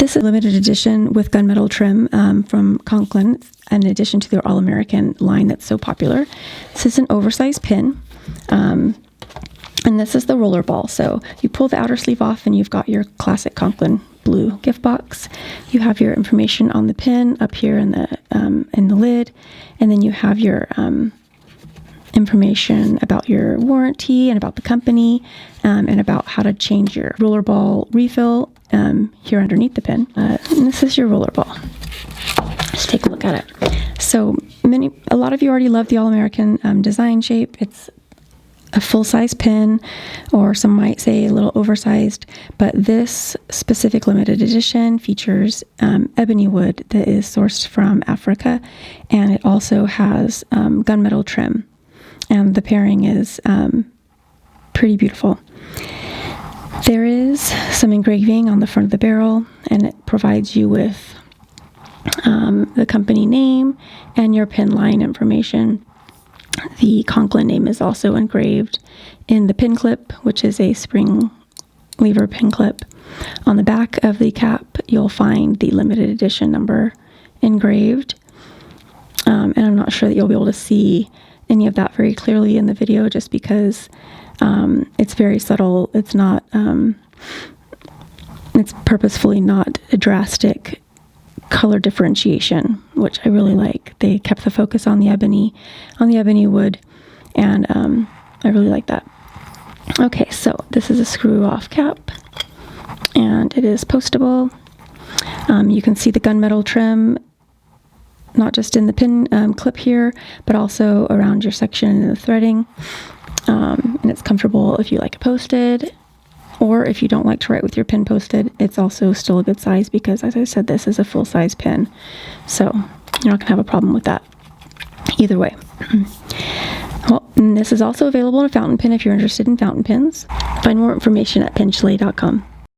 This is a limited edition with gunmetal trim from Conklin, in addition to their All-American line that's so popular. This is an oversized pin, and this is the Rollerball. So you pull the outer sleeve off and you've got your classic Conklin blue gift box. You have your information on the pin up here in the lid, and then you have your information about your warranty and about the company, and about how to change your rollerball refill here underneath the pin. And this is your rollerball. Let's take a look at it. So a lot of you already love the All-American design shape. It's a full-size pin, or some might say a little oversized, but this specific limited edition features ebony wood that is sourced from Africa, and it also has gunmetal trim, and the pairing is pretty beautiful. There is some engraving on the front of the barrel, and it provides you with the company name and your pin line information. The Conklin name is also engraved in the pin clip, which is a spring lever pin clip. On the back of the cap, you'll find the limited edition number engraved. And I'm not sure that you'll be able to see any of that very clearly in the video, just because it's very subtle. It's not, it's purposefully not a drastic color differentiation, which I really like. They kept the focus on the ebony wood, and I really like that. Okay, so this is a screw off cap, and it is postable. You can see the gunmetal trim, not just in the pin clip here, but also around your section and the threading. And it's comfortable if you like it posted, or if you don't like to write with your pin posted. It's also still a good size because, as I said, this is a full-size pin, so you're not going to have a problem with that either way. Well, and this is also available in a fountain pen if you're interested in fountain pens. Find more information at pinchalet.com.